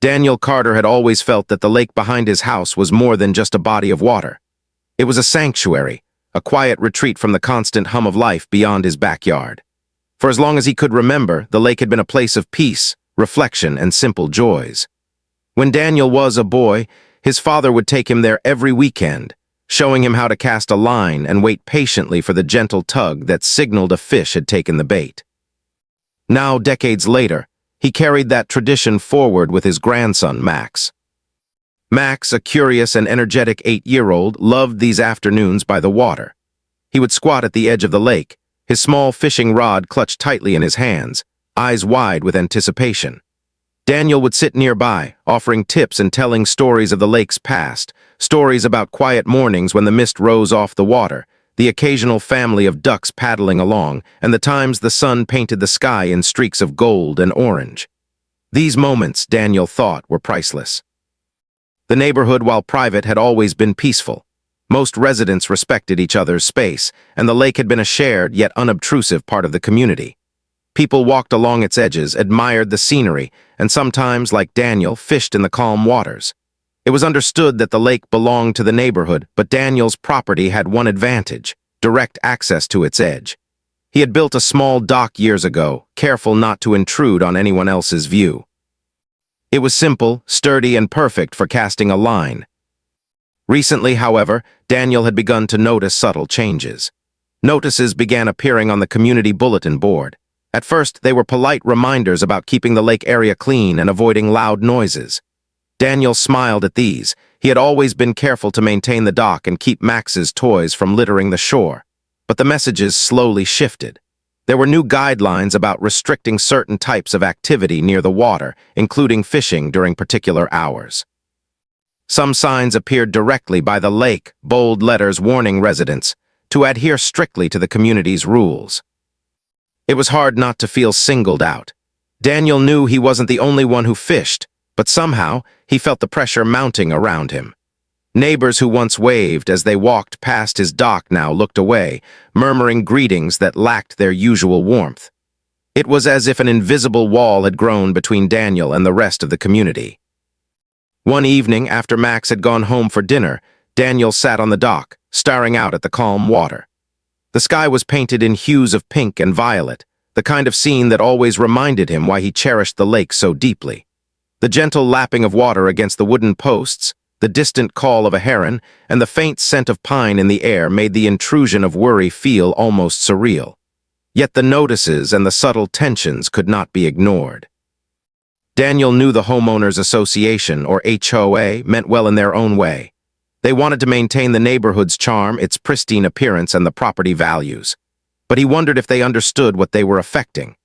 Daniel Carter had always felt that the lake behind his house was more than just a body of water. It was a sanctuary, a quiet retreat from the constant hum of life beyond his backyard. For as long as he could remember, the lake had been a place of peace, reflection, and simple joys. When Daniel was a boy, his father would take him there every weekend, showing him how to cast a line and wait patiently for the gentle tug that signaled a fish had taken the bait. Now, decades later, he carried that tradition forward with his grandson, Max. Max, a curious and energetic 8-year-old, loved these afternoons by the water. He would squat at the edge of the lake, his small fishing rod clutched tightly in his hands, eyes wide with anticipation. Daniel would sit nearby, offering tips and telling stories of the lake's past, stories about quiet mornings when the mist rose off the water, the occasional family of ducks paddling along, and the times the sun painted the sky in streaks of gold and orange. These moments, Daniel thought, were priceless. The neighborhood, while private, had always been peaceful. Most residents respected each other's space, and the lake had been a shared yet unobtrusive part of the community. People walked along its edges, admired the scenery, and sometimes, like Daniel, fished in the calm waters. It was understood that the lake belonged to the neighborhood, but Daniel's property had one advantage: direct access to its edge. He had built a small dock years ago, careful not to intrude on anyone else's view. It was simple, sturdy, and perfect for casting a line. Recently, however, Daniel had begun to notice subtle changes. Notices began appearing on the community bulletin board. At first, they were polite reminders about keeping the lake area clean and avoiding loud noises. Daniel smiled at these. He had always been careful to maintain the dock and keep Max's toys from littering the shore. But the messages slowly shifted. There were new guidelines about restricting certain types of activity near the water, including fishing during particular hours. Some signs appeared directly by the lake, bold letters warning residents to adhere strictly to the community's rules. It was hard not to feel singled out. Daniel knew he wasn't the only one who fished, but somehow he felt the pressure mounting around him. Neighbors who once waved as they walked past his dock now looked away, murmuring greetings that lacked their usual warmth. It was as if an invisible wall had grown between Daniel and the rest of the community. One evening, after Max had gone home for dinner, Daniel sat on the dock, staring out at the calm water. The sky was painted in hues of pink and violet, the kind of scene that always reminded him why he cherished the lake so deeply. The gentle lapping of water against the wooden posts, the distant call of a heron, and the faint scent of pine in the air made the intrusion of worry feel almost surreal. Yet the notices and the subtle tensions could not be ignored. Daniel knew the Homeowners Association, or HOA, meant well in their own way. They wanted to maintain the neighborhood's charm, its pristine appearance, and the property values. But he wondered if they understood what they were affecting.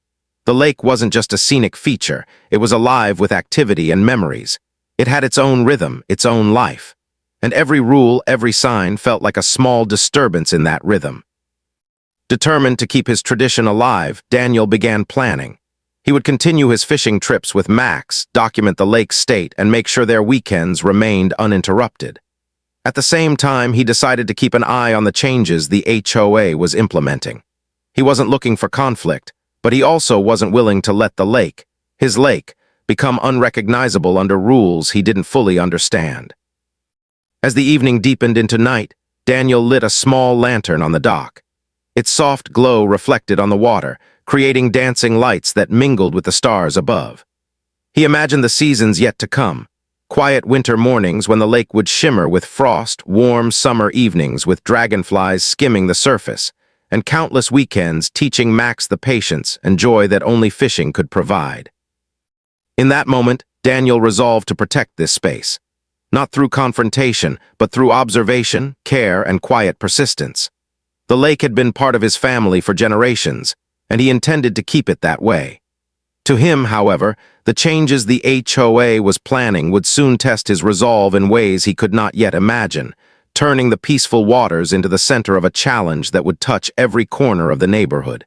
The lake wasn't just a scenic feature, it was alive with activity and memories. It had its own rhythm, its own life. And every rule, every sign felt like a small disturbance in that rhythm. Determined to keep his tradition alive, Daniel began planning. He would continue his fishing trips with Max, document the lake's state, and make sure their weekends remained uninterrupted. At the same time, he decided to keep an eye on the changes the HOA was implementing. He wasn't looking for conflict, but he also wasn't willing to let the lake, his lake, become unrecognizable under rules he didn't fully understand. As the evening deepened into night, Daniel lit a small lantern on the dock. Its soft glow reflected on the water, creating dancing lights that mingled with the stars above. He imagined the seasons yet to come, quiet winter mornings when the lake would shimmer with frost, warm summer evenings with dragonflies skimming the surface, and countless weekends teaching Max the patience and joy that only fishing could provide. In that moment, Daniel resolved to protect this space, not through confrontation, but through observation, care, and quiet persistence. The lake had been part of his family for generations, and he intended to keep it that way. To him, however, the changes the HOA was planning would soon test his resolve in ways he could not yet imagine, turning the peaceful waters into the center of a challenge that would touch every corner of the neighborhood.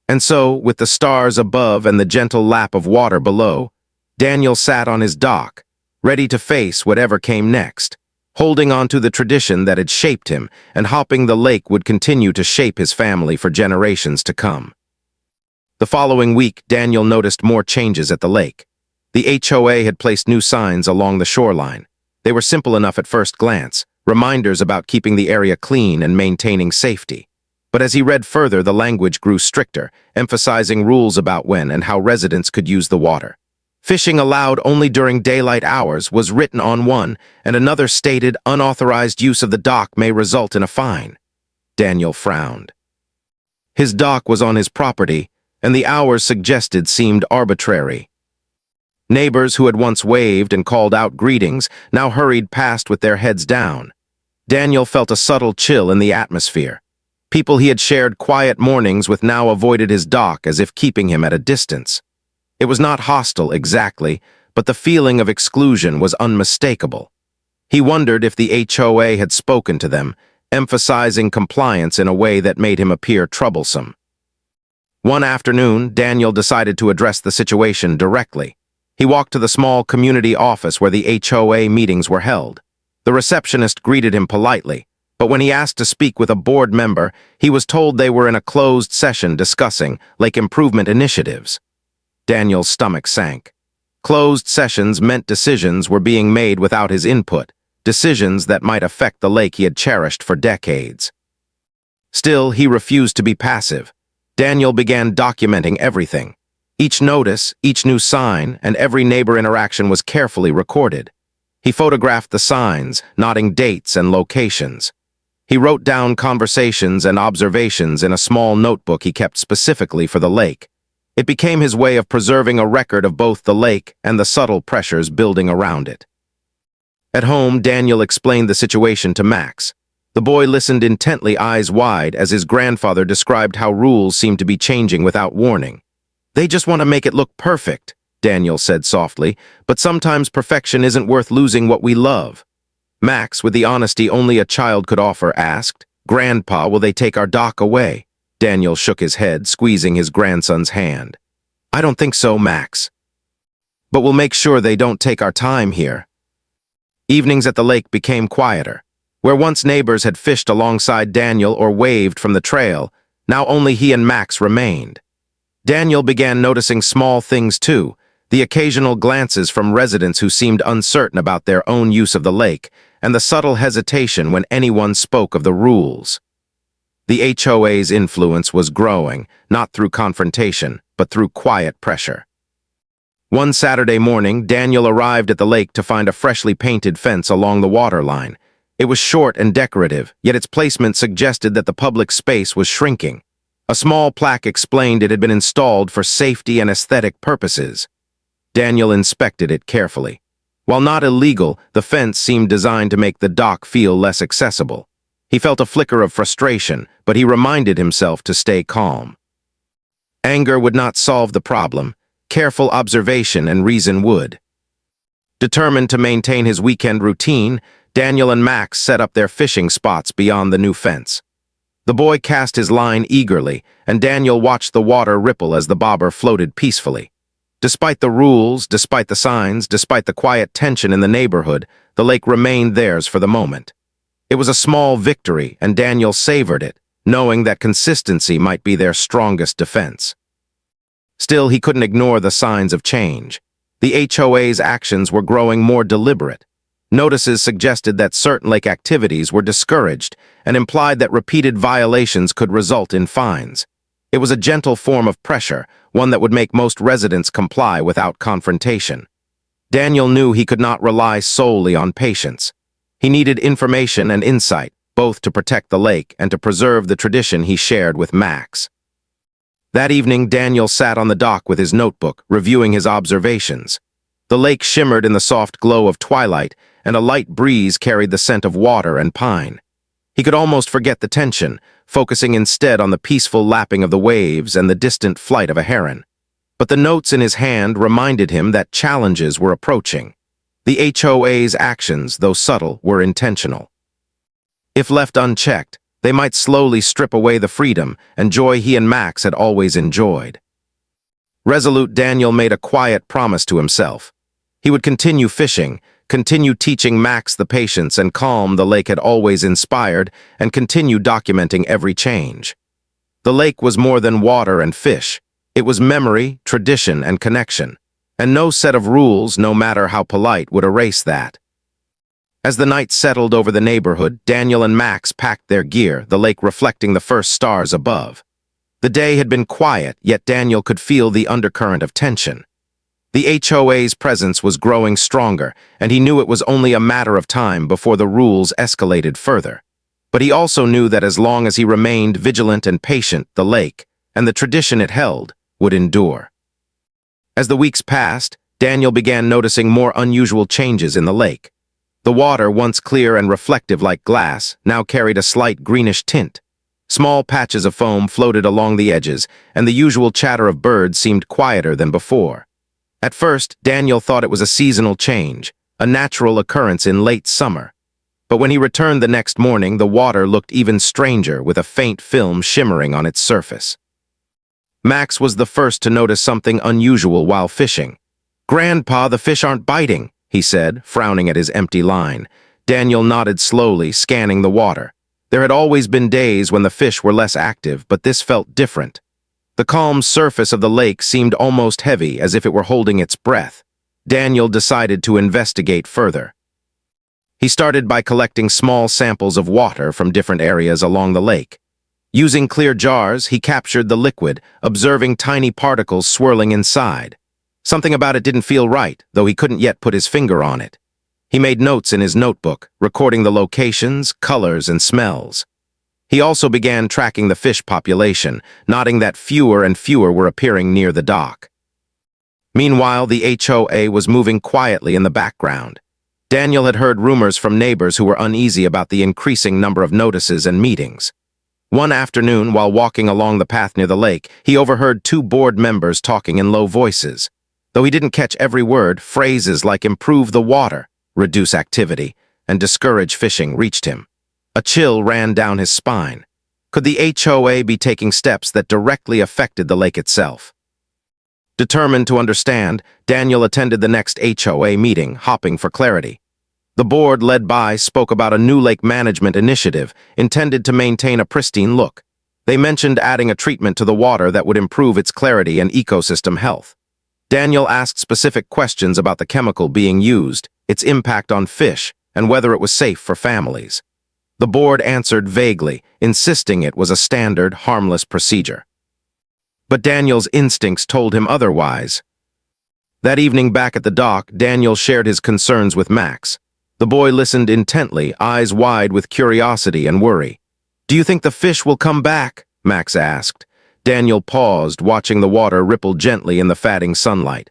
And so, with the stars above and the gentle lap of water below, Daniel sat on his dock, ready to face whatever came next, holding on to the tradition that had shaped him, and hoping the lake would continue to shape his family for generations to come. The following week, Daniel noticed more changes at the lake. The HOA had placed new signs along the shoreline. They were simple enough at first glance, reminders about keeping the area clean and maintaining safety. But as he read further, the language grew stricter, emphasizing rules about when and how residents could use the water. Fishing allowed only during daylight hours was written on one, and another stated unauthorized use of the dock may result in a fine. Daniel frowned. His dock was on his property, and the hours suggested seemed arbitrary. Neighbors who had once waved and called out greetings now hurried past with their heads down. Daniel felt a subtle chill in the atmosphere. People he had shared quiet mornings with now avoided his dock as if keeping him at a distance. It was not hostile exactly, but the feeling of exclusion was unmistakable. He wondered if the HOA had spoken to them, emphasizing compliance in a way that made him appear troublesome. One afternoon, Daniel decided to address the situation directly. He walked to the small community office where the HOA meetings were held. The receptionist greeted him politely, but when he asked to speak with a board member, he was told they were in a closed session discussing lake improvement initiatives. Daniel's stomach sank. Closed sessions meant decisions were being made without his input, decisions that might affect the lake he had cherished for decades. Still, he refused to be passive. Daniel began documenting everything. Each notice, each new sign, and every neighbor interaction was carefully recorded. He photographed the signs, noting dates and locations. He wrote down conversations and observations in a small notebook he kept specifically for the lake. It became his way of preserving a record of both the lake and the subtle pressures building around it. At home, Daniel explained the situation to Max. The boy listened intently, eyes wide, as his grandfather described how rules seemed to be changing without warning. "They just want to make it look perfect," Daniel said softly, "but sometimes perfection isn't worth losing what we love." Max, with the honesty only a child could offer, asked, "Grandpa, will they take our dock away?" Daniel shook his head, squeezing his grandson's hand. "I don't think so, Max. But we'll make sure they don't take our time here." Evenings at the lake became quieter. Where once neighbors had fished alongside Daniel or waved from the trail, now only he and Max remained. Daniel began noticing small things too, the occasional glances from residents who seemed uncertain about their own use of the lake, and the subtle hesitation when anyone spoke of the rules. The HOA's influence was growing, not through confrontation, but through quiet pressure. One Saturday morning, Daniel arrived at the lake to find a freshly painted fence along the water line. It was short and decorative, yet its placement suggested that the public space was shrinking. A small plaque explained it had been installed for safety and aesthetic purposes. Daniel inspected it carefully. While not illegal, the fence seemed designed to make the dock feel less accessible. He felt a flicker of frustration, but he reminded himself to stay calm. Anger would not solve the problem. Careful observation and reason would. Determined to maintain his weekend routine, Daniel and Max set up their fishing spots beyond the new fence. The boy cast his line eagerly, and Daniel watched the water ripple as the bobber floated peacefully. Despite the rules, despite the signs, despite the quiet tension in the neighborhood, the lake remained theirs for the moment. It was a small victory, and Daniel savored it, knowing that consistency might be their strongest defense. Still, he couldn't ignore the signs of change. The HOA's actions were growing more deliberate. Notices suggested that certain lake activities were discouraged and implied that repeated violations could result in fines. It was a gentle form of pressure, one that would make most residents comply without confrontation. Daniel knew he could not rely solely on patience. He needed information and insight, both to protect the lake and to preserve the tradition he shared with Max. That evening, Daniel sat on the dock with his notebook, reviewing his observations. The lake shimmered in the soft glow of twilight, and a light breeze carried the scent of water and pine. He could almost forget the tension, focusing instead on the peaceful lapping of the waves and the distant flight of a heron. But the notes in his hand reminded him that challenges were approaching. The HOA's actions, though subtle, were intentional. If left unchecked, they might slowly strip away the freedom and joy he and Max had always enjoyed. Resolute, Daniel made a quiet promise to himself. He would continue fishing, continue teaching Max the patience and calm the lake had always inspired, and continue documenting every change. The lake was more than water and fish. It was memory, tradition, and connection. and no set of rules, no matter how polite, would erase that. As the night settled over the neighborhood, Daniel and Max packed their gear, the lake reflecting the first stars above. The day had been quiet, yet Daniel could feel the undercurrent of tension. The HOA's presence was growing stronger, and he knew it was only a matter of time before the rules escalated further. But he also knew that as long as he remained vigilant and patient, the lake, and the tradition it held, would endure. As the weeks passed, Daniel began noticing more unusual changes in the lake. The water, once clear and reflective like glass, now carried a slight greenish tint. Small patches of foam floated along the edges, and the usual chatter of birds seemed quieter than before. At first, Daniel thought it was a seasonal change, a natural occurrence in late summer. But when he returned the next morning, the water looked even stranger, with a faint film shimmering on its surface. Max was the first to notice something unusual while fishing. "Grandpa, the fish aren't biting," he said, frowning at his empty line. Daniel nodded slowly, scanning the water. There had always been days when the fish were less active, but this felt different. The calm surface of the lake seemed almost heavy, as if it were holding its breath. Daniel decided to investigate further. He started by collecting small samples of water from different areas along the lake. Using clear jars, he captured the liquid, observing tiny particles swirling inside. Something about it didn't feel right, though he couldn't yet put his finger on it. He made notes in his notebook, recording the locations, colors, and smells. He also began tracking the fish population, noting that fewer and fewer were appearing near the dock. Meanwhile, the HOA was moving quietly in the background. Daniel had heard rumors from neighbors who were uneasy about the increasing number of notices and meetings. One afternoon, while walking along the path near the lake, he overheard two board members talking in low voices. Though he didn't catch every word, phrases like "improve the water," "reduce activity," and "discourage fishing" reached him. A chill ran down his spine. Could the HOA be taking steps that directly affected the lake itself? Determined to understand, Daniel attended the next HOA meeting, hopping for clarity. The board, led by, spoke about a new lake management initiative intended to maintain a pristine look. They mentioned adding a treatment to the water that would improve its clarity and ecosystem health. Daniel asked specific questions about the chemical being used, its impact on fish, and whether it was safe for families. The board answered vaguely, insisting it was a standard, harmless procedure. But Daniel's instincts told him otherwise. That evening back at the dock, Daniel shared his concerns with Max. The boy listened intently, eyes wide with curiosity and worry. "Do you think the fish will come back?" Max asked. Daniel paused, watching the water ripple gently in the fading sunlight.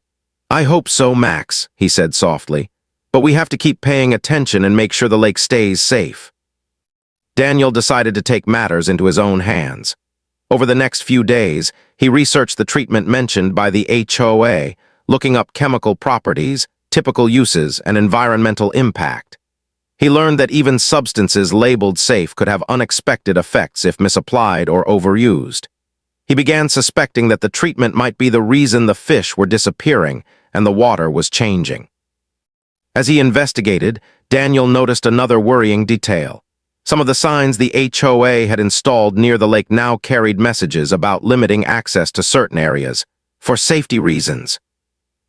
"I hope so, Max," he said softly. "But we have to keep paying attention and make sure the lake stays safe." Daniel decided to take matters into his own hands. Over the next few days, he researched the treatment mentioned by the HOA, looking up chemical properties, typical uses, and environmental impact. He learned that even substances labeled safe could have unexpected effects if misapplied or overused. He began suspecting that the treatment might be the reason the fish were disappearing and the water was changing. As he investigated, Daniel noticed another worrying detail. Some of the signs the HOA had installed near the lake now carried messages about limiting access to certain areas, for safety reasons.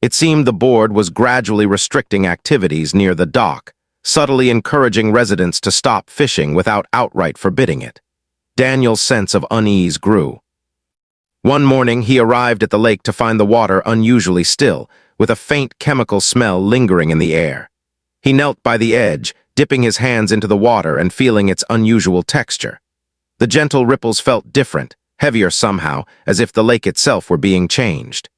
It seemed the board was gradually restricting activities near the dock, subtly encouraging residents to stop fishing without outright forbidding it. Daniel's sense of unease grew. One morning, he arrived at the lake to find the water unusually still, with a faint chemical smell lingering in the air. He knelt by the edge, dipping his hands into the water and feeling its unusual texture. The gentle ripples felt different, heavier somehow, as if the lake itself were being changed.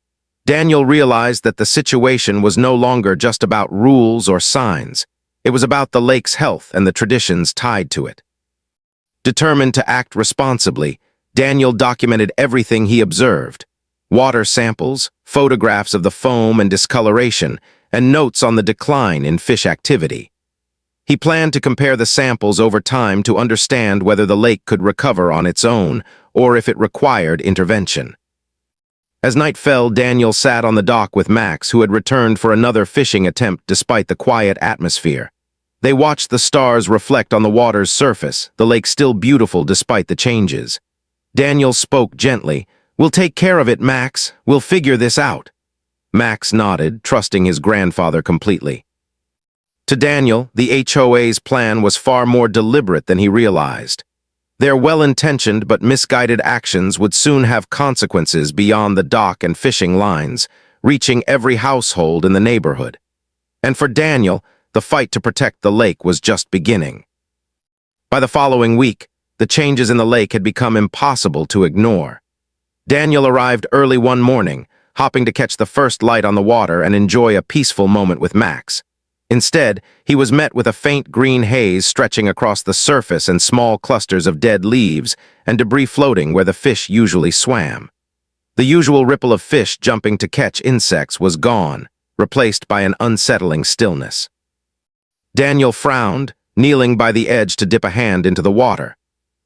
Daniel realized that the situation was no longer just about rules or signs. It was about the lake's health and the traditions tied to it. Determined to act responsibly, Daniel documented everything he observed: water samples, photographs of the foam and discoloration, and notes on the decline in fish activity. He planned to compare the samples over time to understand whether the lake could recover on its own or if it required intervention. As night fell, Daniel sat on the dock with Max, who had returned for another fishing attempt despite the quiet atmosphere. They watched the stars reflect on the water's surface, the lake still beautiful despite the changes. Daniel spoke gently. "We'll take care of it, Max. We'll figure this out." Max nodded, trusting his grandfather completely. To Daniel, the HOA's plan was far more deliberate than he realized. Their well-intentioned but misguided actions would soon have consequences beyond the dock and fishing lines, reaching every household in the neighborhood. And for Daniel, the fight to protect the lake was just beginning. By the following week, the changes in the lake had become impossible to ignore. Daniel arrived early one morning, hoping to catch the first light on the water and enjoy a peaceful moment with Max. Instead, he was met with a faint green haze stretching across the surface and small clusters of dead leaves and debris floating where the fish usually swam. The usual ripple of fish jumping to catch insects was gone, replaced by an unsettling stillness. Daniel frowned, kneeling by the edge to dip a hand into the water.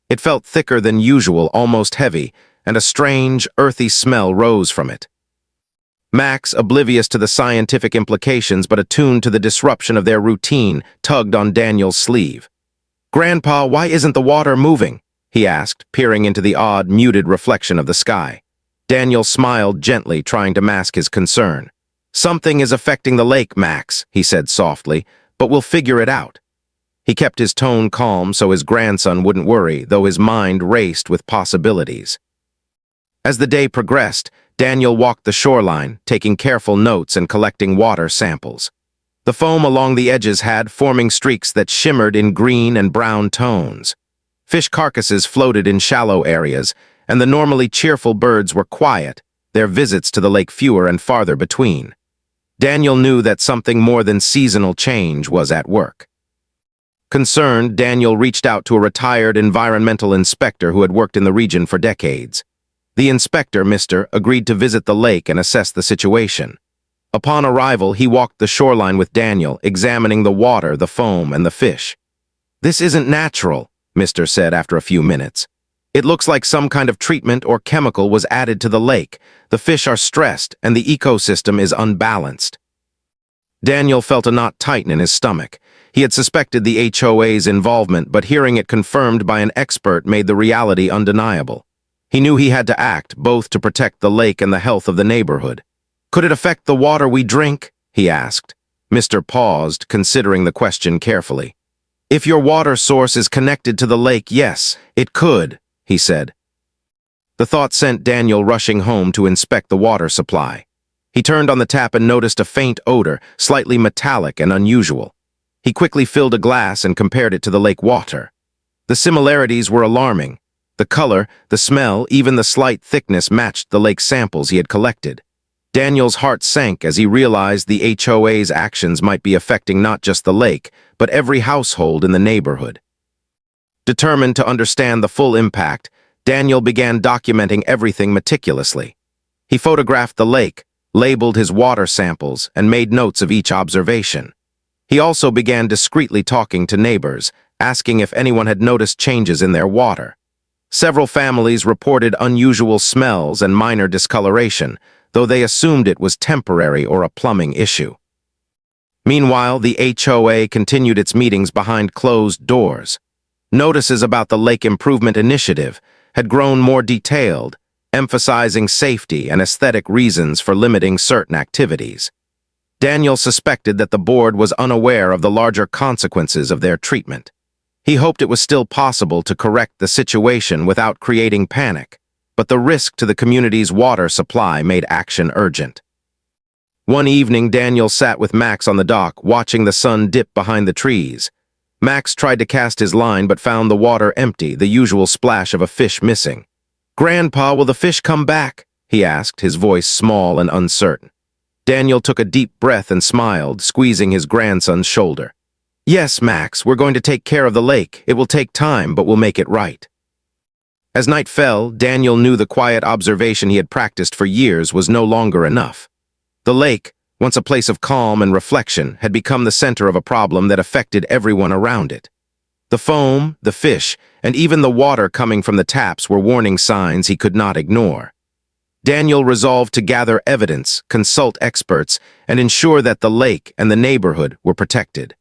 It felt thicker than usual, almost heavy, and a strange, earthy smell rose from it. Max, oblivious to the scientific implications but attuned to the disruption of their routine, tugged on Daniel's sleeve. "Grandpa, why isn't the water moving?" he asked, peering into the odd, muted reflection of the sky. Daniel smiled gently, trying to mask his concern. "Something is affecting the lake, Max," he said softly, "but we'll figure it out." He kept his tone calm so his grandson wouldn't worry, though his mind raced with possibilities. As the day progressed, Daniel walked the shoreline, taking careful notes and collecting water samples. The foam along the edges had forming streaks that shimmered in green and brown tones. Fish carcasses floated in shallow areas, and the normally cheerful birds were quiet, their visits to the lake fewer and farther between. Daniel knew that something more than seasonal change was at work. Concerned, Daniel reached out to a retired environmental inspector who had worked in the region for decades. The inspector, Mr., agreed to visit the lake and assess the situation. Upon arrival, he walked the shoreline with Daniel, examining the water, the foam, and the fish. "This isn't natural," Mr. said after a few minutes. "It looks like some kind of treatment or chemical was added to the lake. The fish are stressed, and the ecosystem is unbalanced." Daniel felt a knot tighten in his stomach. He had suspected the HOA's involvement, but hearing it confirmed by an expert made the reality undeniable. He knew he had to act, both to protect the lake and the health of the neighborhood. "Could it affect the water we drink?" he asked. Mr. paused, considering the question carefully. "If your water source is connected to the lake, yes, it could," he said. The thought sent Daniel rushing home to inspect the water supply. He turned on the tap and noticed a faint odor, slightly metallic and unusual. He quickly filled a glass and compared it to the lake water. The similarities were alarming. The color, the smell, even the slight thickness matched the lake samples he had collected. Daniel's heart sank as he realized the HOA's actions might be affecting not just the lake, but every household in the neighborhood. Determined to understand the full impact, Daniel began documenting everything meticulously. He photographed the lake, labeled his water samples, and made notes of each observation. He also began discreetly talking to neighbors, asking if anyone had noticed changes in their water. Several families reported unusual smells and minor discoloration, though they assumed it was temporary or a plumbing issue. Meanwhile, the HOA continued its meetings behind closed doors. Notices about the Lake Improvement Initiative had grown more detailed, emphasizing safety and aesthetic reasons for limiting certain activities. Daniel suspected that the board was unaware of the larger consequences of their treatment. He hoped it was still possible to correct the situation without creating panic, but the risk to the community's water supply made action urgent. One evening, Daniel sat with Max on the dock, watching the sun dip behind the trees. Max tried to cast his line but found the water empty, the usual splash of a fish missing. "Grandpa, will the fish come back?" he asked, his voice small and uncertain. Daniel took a deep breath and smiled, squeezing his grandson's shoulder. "Yes, Max, we're going to take care of the lake. It will take time, but we'll make it right." As night fell, Daniel knew the quiet observation he had practiced for years was no longer enough. The lake, once a place of calm and reflection, had become the center of a problem that affected everyone around it. The foam, the fish, and even the water coming from the taps were warning signs he could not ignore. Daniel resolved to gather evidence, consult experts, and ensure that the lake and the neighborhood were protected.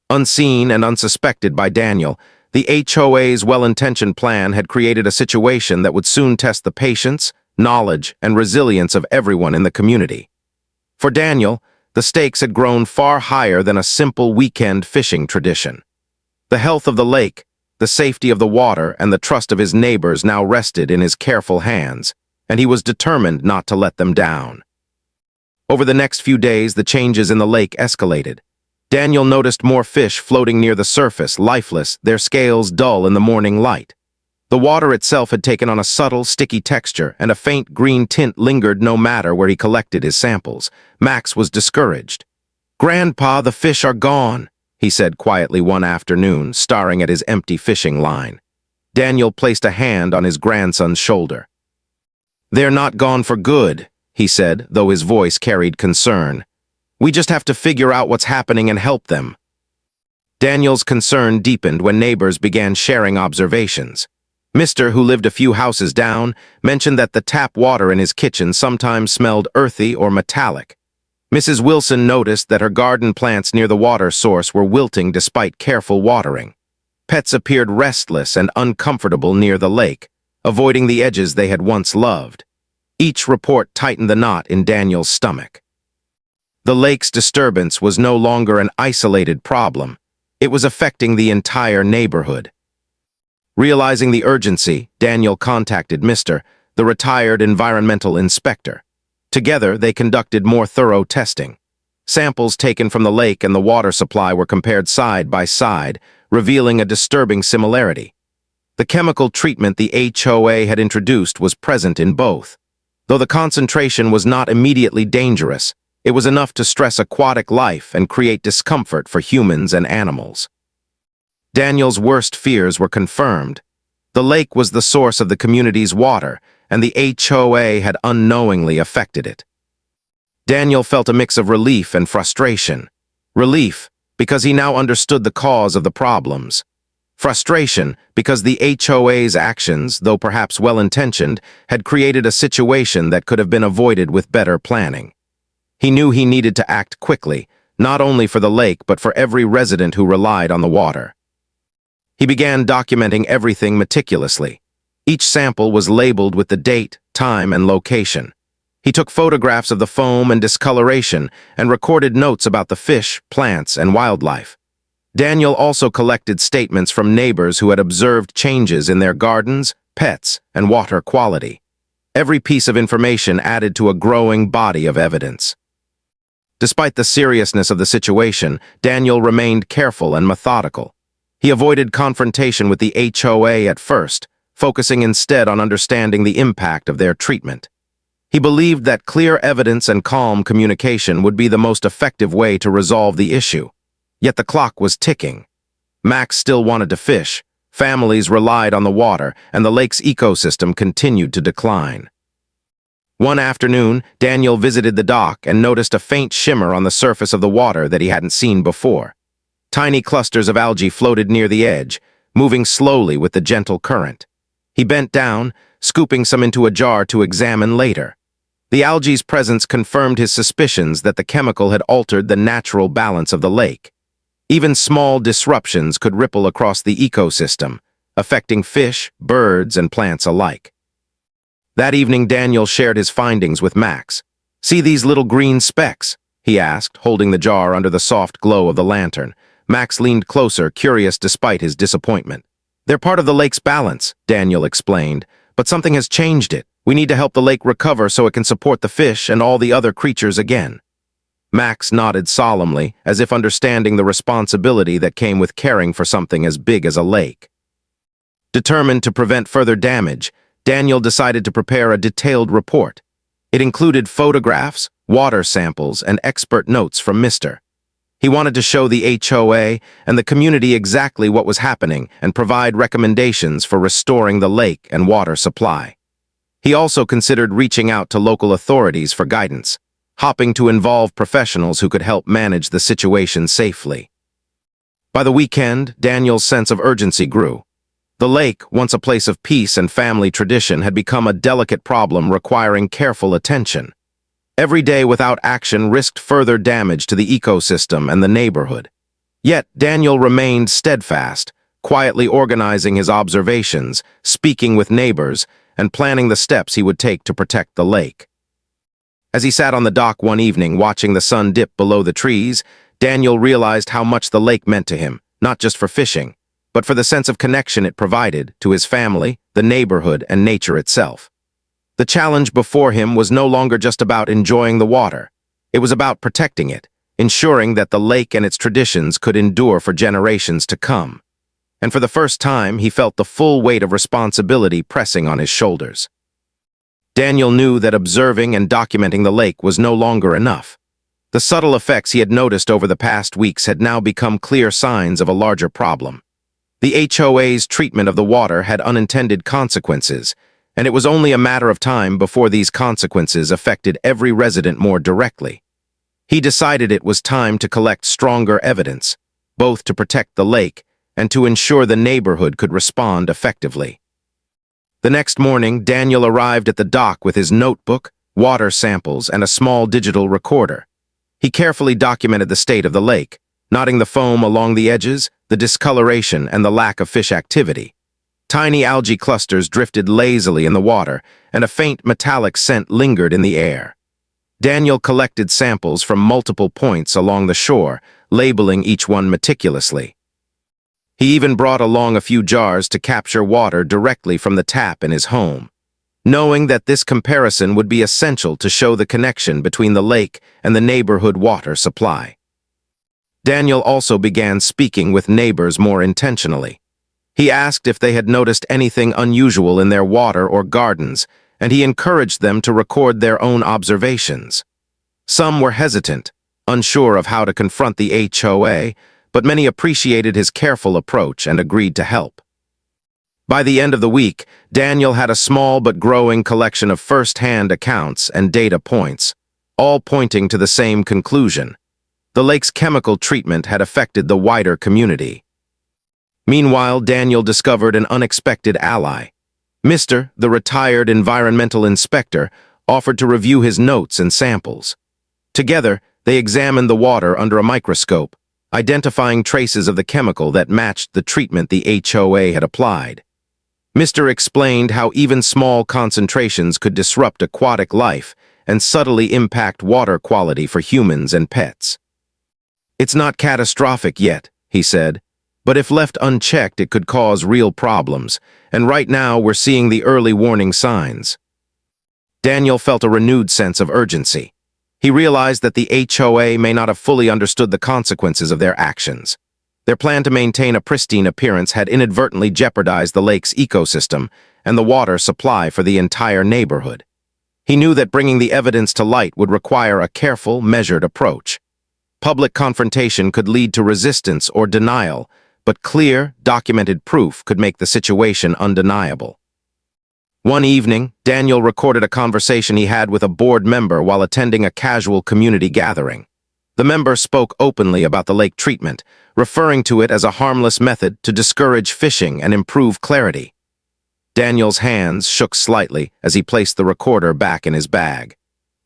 Unseen and unsuspected by Daniel, the HOA's well-intentioned plan had created a situation that would soon test the patience, knowledge, and resilience of everyone in the community. For Daniel, the stakes had grown far higher than a simple weekend fishing tradition. The health of the lake, the safety of the water, and the trust of his neighbors now rested in his careful hands, and he was determined not to let them down. Over the next few days, the changes in the lake escalated. Daniel noticed more fish floating near the surface, lifeless, their scales dull in the morning light. The water itself had taken on a subtle, sticky texture, and a faint green tint lingered no matter where he collected his samples. Max was discouraged. "Grandpa, the fish are gone," he said quietly one afternoon, staring at his empty fishing line. Daniel placed a hand on his grandson's shoulder. "They're not gone for good," he said, though his voice carried concern. "We just have to figure out what's happening and help them." Daniel's concern deepened when neighbors began sharing observations. Mr., who lived a few houses down, mentioned that the tap water in his kitchen sometimes smelled earthy or metallic. Mrs. Wilson noticed that her garden plants near the water source were wilting despite careful watering. Pets appeared restless and uncomfortable near the lake, avoiding the edges they had once loved. Each report tightened the knot in Daniel's stomach. The lake's disturbance was no longer an isolated problem. It was affecting the entire neighborhood. Realizing the urgency, Daniel contacted Mr., the retired environmental inspector. Together, they conducted more thorough testing. Samples taken from the lake and the water supply were compared side by side, revealing a disturbing similarity. The chemical treatment the HOA had introduced was present in both. Though the concentration was not immediately dangerous, it was enough to stress aquatic life and create discomfort for humans and animals. Daniel's worst fears were confirmed. The lake was the source of the community's water, and the HOA had unknowingly affected it. Daniel felt a mix of relief and frustration. Relief, because he now understood the cause of the problems. Frustration, because the HOA's actions, though perhaps well-intentioned, had created a situation that could have been avoided with better planning. He knew he needed to act quickly, not only for the lake but for every resident who relied on the water. He began documenting everything meticulously. Each sample was labeled with the date, time, and location. He took photographs of the foam and discoloration and recorded notes about the fish, plants, and wildlife. Daniel also collected statements from neighbors who had observed changes in their gardens, pets, and water quality. Every piece of information added to a growing body of evidence. Despite the seriousness of the situation, Daniel remained careful and methodical. He avoided confrontation with the HOA at first, focusing instead on understanding the impact of their treatment. He believed that clear evidence and calm communication would be the most effective way to resolve the issue. Yet the clock was ticking. Max still wanted to fish, families relied on the water, and the lake's ecosystem continued to decline. One afternoon, Daniel visited the dock and noticed a faint shimmer on the surface of the water that he hadn't seen before. Tiny clusters of algae floated near the edge, moving slowly with the gentle current. He bent down, scooping some into a jar to examine later. The algae's presence confirmed his suspicions that the chemical had altered the natural balance of the lake. Even small disruptions could ripple across the ecosystem, affecting fish, birds, and plants alike. That evening, Daniel shared his findings with Max. "See these little green specks?" he asked, holding the jar under the soft glow of the lantern. Max leaned closer, curious despite his disappointment. "They're part of the lake's balance," Daniel explained, "but something has changed it. We need to help the lake recover so it can support the fish and all the other creatures again." Max nodded solemnly, as if understanding the responsibility that came with caring for something as big as a lake. Determined to prevent further damage, Daniel decided to prepare a detailed report. It included photographs, water samples, and expert notes from Mr. He wanted to show the HOA and the community exactly what was happening and provide recommendations for restoring the lake and water supply. He also considered reaching out to local authorities for guidance, hoping to involve professionals who could help manage the situation safely. By the weekend, Daniel's sense of urgency grew. The lake, once a place of peace and family tradition, had become a delicate problem requiring careful attention. Every day without action risked further damage to the ecosystem and the neighborhood. Yet Daniel remained steadfast, quietly organizing his observations, speaking with neighbors, and planning the steps he would take to protect the lake. As he sat on the dock one evening watching the sun dip below the trees, Daniel realized how much the lake meant to him, not just for fishing, but for the sense of connection it provided to his family, the neighborhood, and nature itself. The challenge before him was no longer just about enjoying the water. It was about protecting it, ensuring that the lake and its traditions could endure for generations to come. And for the first time, he felt the full weight of responsibility pressing on his shoulders. Daniel knew that observing and documenting the lake was no longer enough. The subtle effects he had noticed over the past weeks had now become clear signs of a larger problem. The HOA's treatment of the water had unintended consequences, and it was only a matter of time before these consequences affected every resident more directly. He decided it was time to collect stronger evidence, both to protect the lake and to ensure the neighborhood could respond effectively. The next morning, Daniel arrived at the dock with his notebook, water samples, and a small digital recorder. He carefully documented the state of the lake, noting the foam along the edges, the discoloration, and the lack of fish activity. Tiny algae clusters drifted lazily in the water, and a faint metallic scent lingered in the air. Daniel collected samples from multiple points along the shore, labeling each one meticulously. He even brought along a few jars to capture water directly from the tap in his home, knowing that this comparison would be essential to show the connection between the lake and the neighborhood water supply. Daniel also began speaking with neighbors more intentionally. He asked if they had noticed anything unusual in their water or gardens, and he encouraged them to record their own observations. Some were hesitant, unsure of how to confront the HOA, but many appreciated his careful approach and agreed to help. By the end of the week, Daniel had a small but growing collection of first-hand accounts and data points, all pointing to the same conclusion. The lake's chemical treatment had affected the wider community. Meanwhile, Daniel discovered an unexpected ally. Mr., the retired environmental inspector, offered to review his notes and samples. Together, they examined the water under a microscope, identifying traces of the chemical that matched the treatment the HOA had applied. Mr. explained how even small concentrations could disrupt aquatic life and subtly impact water quality for humans and pets. "It's not catastrophic yet," he said, "but if left unchecked it could cause real problems, and right now we're seeing the early warning signs." Daniel felt a renewed sense of urgency. He realized that the HOA may not have fully understood the consequences of their actions. Their plan to maintain a pristine appearance had inadvertently jeopardized the lake's ecosystem and the water supply for the entire neighborhood. He knew that bringing the evidence to light would require a careful, measured approach. Public confrontation could lead to resistance or denial, but clear, documented proof could make the situation undeniable. One evening, Daniel recorded a conversation he had with a board member while attending a casual community gathering. The member spoke openly about the lake treatment, referring to it as a harmless method to discourage fishing and improve clarity. Daniel's hands shook slightly as he placed the recorder back in his bag.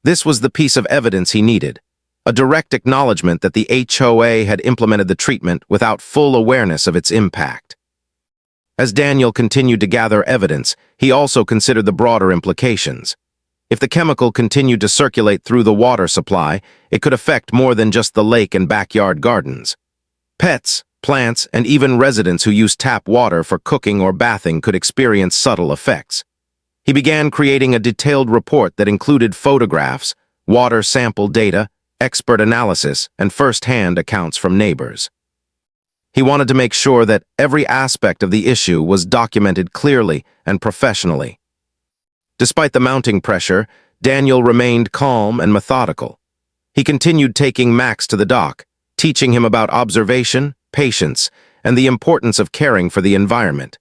This was the piece of evidence he needed, a direct acknowledgement that the HOA had implemented the treatment without full awareness of its impact. As Daniel continued to gather evidence, he also considered the broader implications. If the chemical continued to circulate through the water supply, it could affect more than just the lake and backyard gardens. Pets, plants, and even residents who use tap water for cooking or bathing could experience subtle effects. He began creating a detailed report that included photographs, water sample data, expert analysis, and first-hand accounts from neighbors. He wanted to make sure that every aspect of the issue was documented clearly and professionally. Despite the mounting pressure, Daniel remained calm and methodical. He continued taking Max to the dock, teaching him about observation, patience, and the importance of caring for the environment.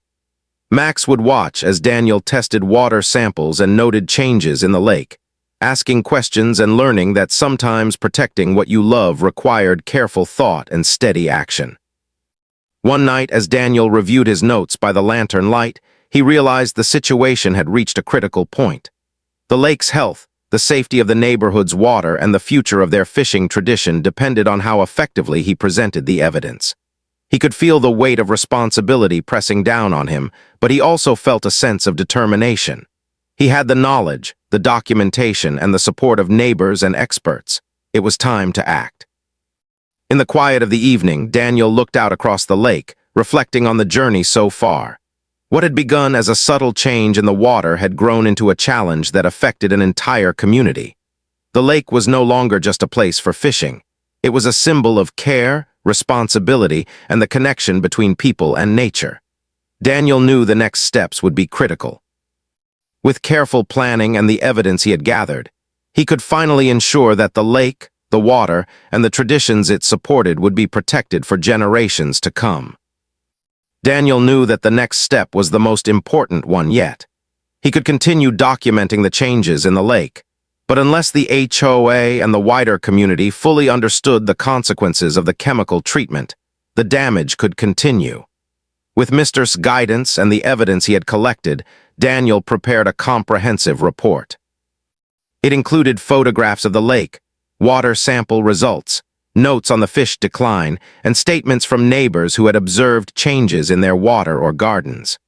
Max would watch as Daniel tested water samples and noted changes in the lake, asking questions and learning that sometimes protecting what you love required careful thought and steady action. One night, as Daniel reviewed his notes by the lantern light, he realized the situation had reached a critical point. The lake's health, the safety of the neighborhood's water, and the future of their fishing tradition depended on how effectively he presented the evidence. He could feel the weight of responsibility pressing down on him, but he also felt a sense of determination. He had the knowledge, the documentation, and the support of neighbors and experts. It was time to act. In the quiet of the evening, Daniel looked out across the lake, reflecting on the journey so far. What had begun as a subtle change in the water had grown into a challenge that affected an entire community. The lake was no longer just a place for fishing. It was a symbol of care, responsibility, and the connection between people and nature. Daniel knew the next steps would be critical. With careful planning and the evidence he had gathered, he could finally ensure that the lake, the water, and the traditions it supported would be protected for generations to come. Daniel knew that the next step was the most important one yet. He could continue documenting the changes in the lake, but unless the HOA and the wider community fully understood the consequences of the chemical treatment, the damage could continue. With Mr.'s guidance and the evidence he had collected, Daniel prepared a comprehensive report. It included photographs of the lake, water sample results, notes on the fish decline, and statements from neighbors who had observed changes in their water or gardens.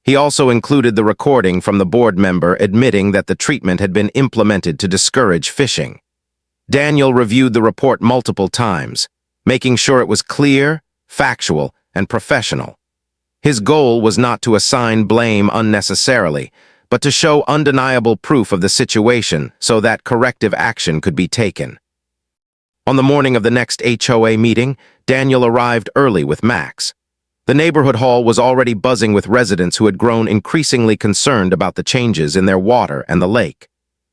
He also included the recording from the board member admitting that the treatment had been implemented to discourage fishing. Daniel reviewed the report multiple times, making sure it was clear, factual, and professional. His goal was not to assign blame unnecessarily, but to show undeniable proof of the situation so that corrective action could be taken. On the morning of the next HOA meeting, Daniel arrived early with Max. The neighborhood hall was already buzzing with residents who had grown increasingly concerned about the changes in their water and the lake.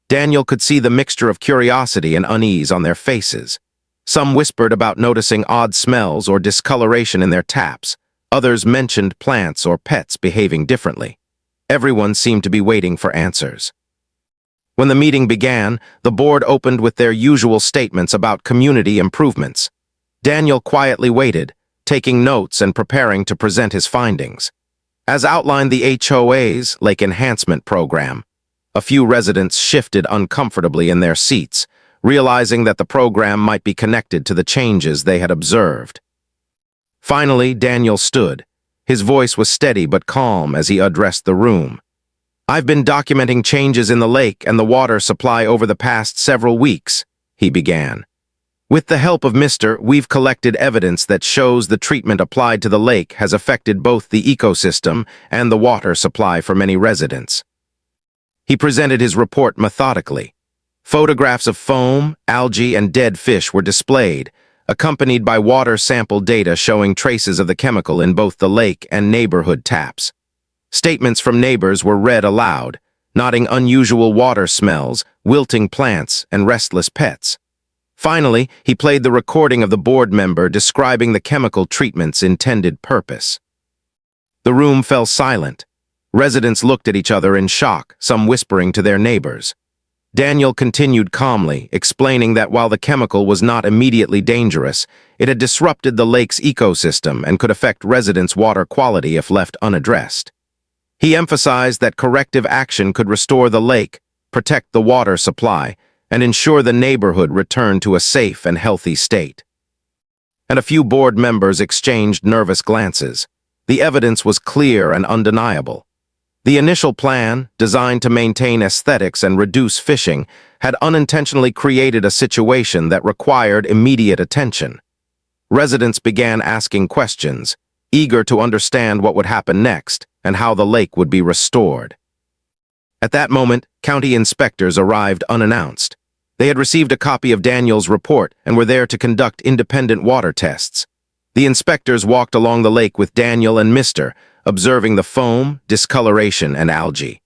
Daniel could see the mixture of curiosity and unease on their faces. Some whispered about noticing odd smells or discoloration in their taps. Others mentioned plants or pets behaving differently. Everyone seemed to be waiting for answers. When the meeting began, the board opened with their usual statements about community improvements. Daniel quietly waited, taking notes and preparing to present his findings. As outlined the HOA's Lake Enhancement Program, a few residents shifted uncomfortably in their seats, realizing that the program might be connected to the changes they had observed. Finally, Daniel stood. His voice was steady but calm as he addressed the room. "I've been documenting changes in the lake and the water supply over the past several weeks," he began. "With the help of we've collected evidence that shows the treatment applied to the lake has affected both the ecosystem and the water supply for many residents." He presented his report methodically. Photographs of foam, algae, and dead fish were displayed, accompanied by water sample data showing traces of the chemical in both the lake and neighborhood taps. Statements from neighbors were read aloud, noting unusual water smells, wilting plants, and restless pets. Finally, he played the recording of the board member describing the chemical treatment's intended purpose. The room fell silent. Residents looked at each other in shock, some whispering to their neighbors. Daniel continued calmly, explaining that while the chemical was not immediately dangerous, it had disrupted the lake's ecosystem and could affect residents' water quality if left unaddressed. He emphasized that corrective action could restore the lake, protect the water supply, and ensure the neighborhood returned to a safe and healthy state. And a few board members exchanged nervous glances. The evidence was clear and undeniable. The initial plan, designed to maintain aesthetics and reduce fishing, had unintentionally created a situation that required immediate attention. Residents began asking questions, eager to understand what would happen next and how the lake would be restored. At that moment, county inspectors arrived unannounced. They had received a copy of Daniel's report and were there to conduct independent water tests. The inspectors walked along the lake with Daniel and observing the foam, discoloration, and algae.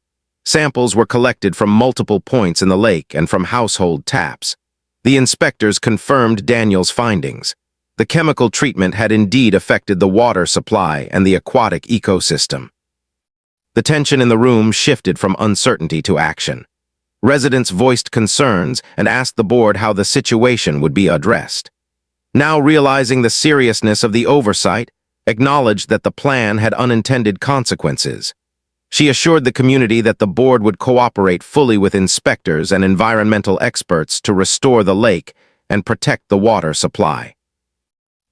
Samples were collected from multiple points in the lake and from household taps. The inspectors confirmed Daniel's findings. The chemical treatment had indeed affected the water supply and the aquatic ecosystem. The tension in the room shifted from uncertainty to action. Residents voiced concerns and asked the board how the situation would be addressed. Now realizing the seriousness of the oversight, acknowledged that the plan had unintended consequences. She assured the community that the board would cooperate fully with inspectors and environmental experts to restore the lake and protect the water supply.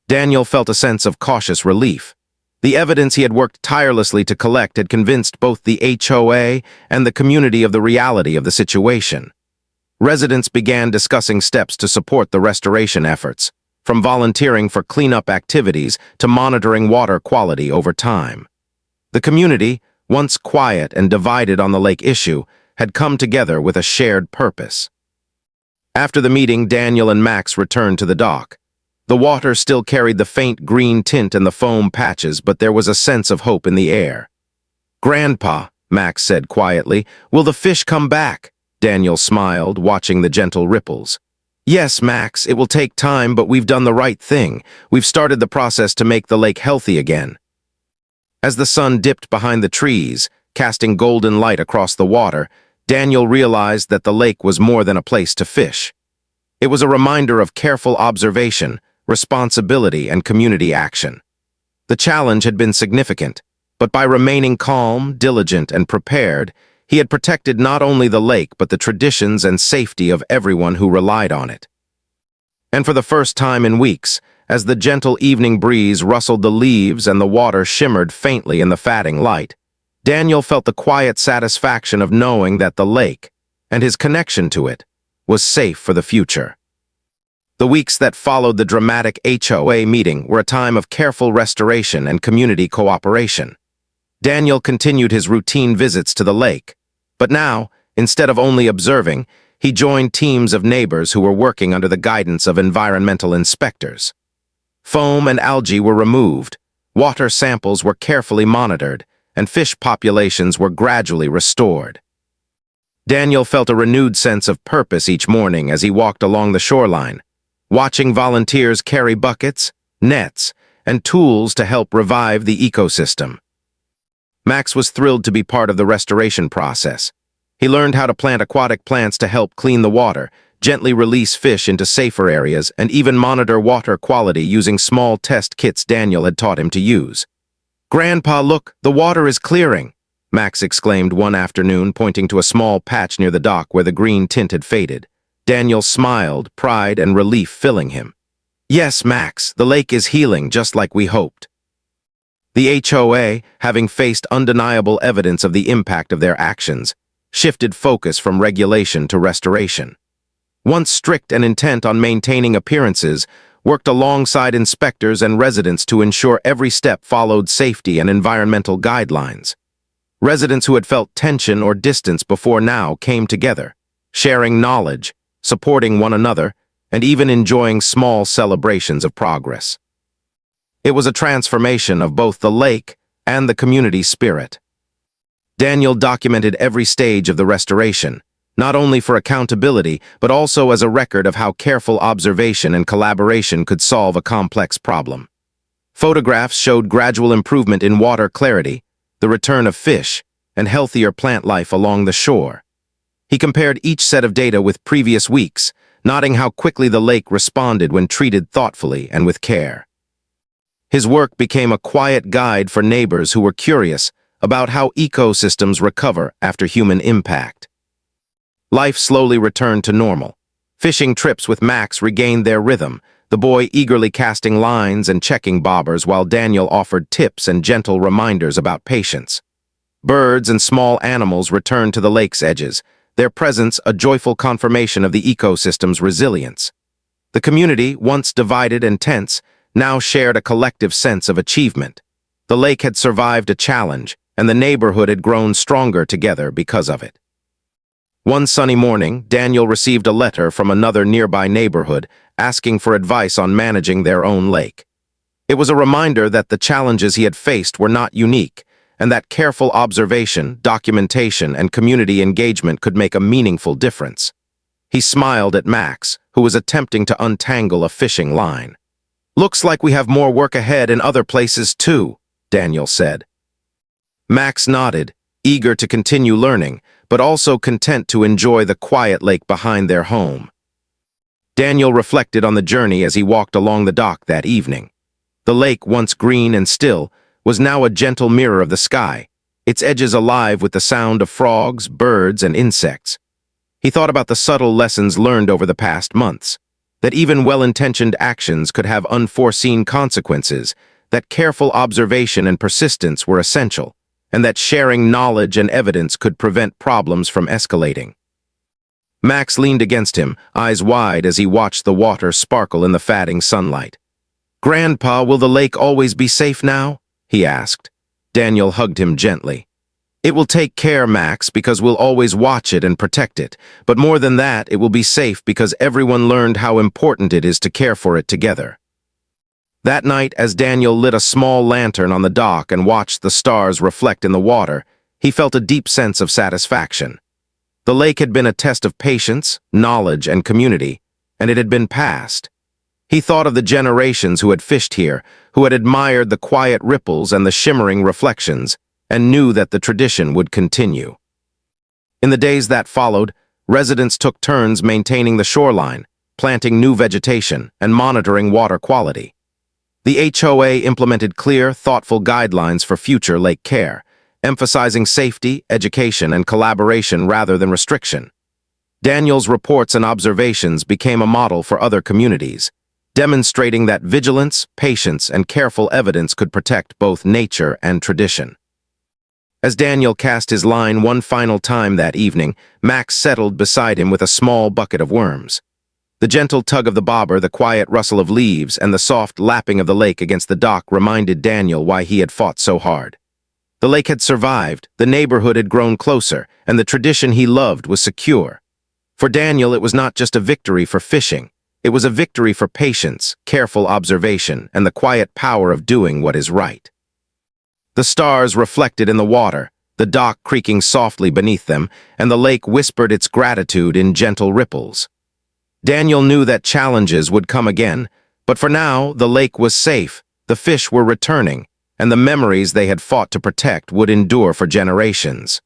Daniel felt a sense of cautious relief. The evidence he had worked tirelessly to collect had convinced both the HOA and the community of the reality of the situation. Residents began discussing steps to support the restoration efforts, from volunteering for cleanup activities to monitoring water quality over time. The community, once quiet and divided on the lake issue, had come together with a shared purpose. After the meeting, Daniel and Max returned to the dock. The water still carried the faint green tint and the foam patches, but there was a sense of hope in the air. "Grandpa," Max said quietly, "will the fish come back?" Daniel smiled, watching the gentle ripples. "Yes, Max, it will take time, but we've done the right thing. We've started the process to make the lake healthy again." As the sun dipped behind the trees, casting golden light across the water, Daniel realized that the lake was more than a place to fish. It was a reminder of careful observation, responsibility, and community action. The challenge had been significant, but by remaining calm, diligent, and prepared, he had protected not only the lake but the traditions and safety of everyone who relied on it. And for the first time in weeks, as the gentle evening breeze rustled the leaves and the water shimmered faintly in the fading light, Daniel felt the quiet satisfaction of knowing that the lake, and his connection to it, was safe for the future. The weeks that followed the dramatic HOA meeting were a time of careful restoration and community cooperation. Daniel continued his routine visits to the lake, but now, instead of only observing, he joined teams of neighbors who were working under the guidance of environmental inspectors. Foam and algae were removed, water samples were carefully monitored, and fish populations were gradually restored. Daniel felt a renewed sense of purpose each morning as he walked along the shoreline, watching volunteers carry buckets, nets, and tools to help revive the ecosystem. Max was thrilled to be part of the restoration process. He learned how to plant aquatic plants to help clean the water, gently release fish into safer areas, and even monitor water quality using small test kits Daniel had taught him to use. "Grandpa, look, the water is clearing," Max exclaimed one afternoon, pointing to a small patch near the dock where the green tint had faded. Daniel smiled, pride and relief filling him. "Yes, Max, the lake is healing just like we hoped." The HOA, having faced undeniable evidence of the impact of their actions, shifted focus from regulation to restoration. Once strict and intent on maintaining appearances, worked alongside inspectors and residents to ensure every step followed safety and environmental guidelines. Residents who had felt tension or distance before now came together, sharing knowledge, supporting one another, and even enjoying small celebrations of progress. It was a transformation of both the lake and the community spirit. Daniel documented every stage of the restoration, not only for accountability, but also as a record of how careful observation and collaboration could solve a complex problem. Photographs showed gradual improvement in water clarity, the return of fish, and healthier plant life along the shore. He compared each set of data with previous weeks, noting how quickly the lake responded when treated thoughtfully and with care. His work became a quiet guide for neighbors who were curious about how ecosystems recover after human impact. Life slowly returned to normal. Fishing trips with Max regained their rhythm, the boy eagerly casting lines and checking bobbers while Daniel offered tips and gentle reminders about patience. Birds and small animals returned to the lake's edges, their presence a joyful confirmation of the ecosystem's resilience. The community, once divided and tense, now shared a collective sense of achievement. The lake had survived a challenge, and the neighborhood had grown stronger together because of it. One sunny morning, Daniel received a letter from another nearby neighborhood asking for advice on managing their own lake. It was a reminder that the challenges he had faced were not unique, and that careful observation, documentation, and community engagement could make a meaningful difference. He smiled at Max, who was attempting to untangle a fishing line. "Looks like we have more work ahead in other places too," Daniel said. Max nodded, eager to continue learning, but also content to enjoy the quiet lake behind their home. Daniel reflected on the journey as he walked along the dock that evening. The lake, once green and still, was now a gentle mirror of the sky, its edges alive with the sound of frogs, birds, and insects. He thought about the subtle lessons learned over the past months, that even well-intentioned actions could have unforeseen consequences, that careful observation and persistence were essential, and that sharing knowledge and evidence could prevent problems from escalating. Max leaned against him, eyes wide as he watched the water sparkle in the fading sunlight. "Grandpa, will the lake always be safe now?" he asked. Daniel hugged him gently. "It will take care, Max, because we'll always watch it and protect it. But more than that, it will be safe because everyone learned how important it is to care for it together." That night, as Daniel lit a small lantern on the dock and watched the stars reflect in the water, he felt a deep sense of satisfaction. The lake had been a test of patience, knowledge, and community, and it had been passed. He thought of the generations who had fished here, who had admired the quiet ripples and the shimmering reflections, and knew that the tradition would continue. In the days that followed, residents took turns maintaining the shoreline, planting new vegetation, and monitoring water quality. The HOA implemented clear, thoughtful guidelines for future lake care, emphasizing safety, education, and collaboration rather than restriction. Daniel's reports and observations became a model for other communities, demonstrating that vigilance, patience, and careful evidence could protect both nature and tradition. As Daniel cast his line one final time that evening, Max settled beside him with a small bucket of worms. The gentle tug of the bobber, the quiet rustle of leaves, and the soft lapping of the lake against the dock reminded Daniel why he had fought so hard. The lake had survived, the neighborhood had grown closer, and the tradition he loved was secure. For Daniel, it was not just a victory for fishing. It was a victory for patience, careful observation, and the quiet power of doing what is right. The stars reflected in the water, the dock creaking softly beneath them, and the lake whispered its gratitude in gentle ripples. Daniel knew that challenges would come again, but for now, the lake was safe, the fish were returning, and the memories they had fought to protect would endure for generations.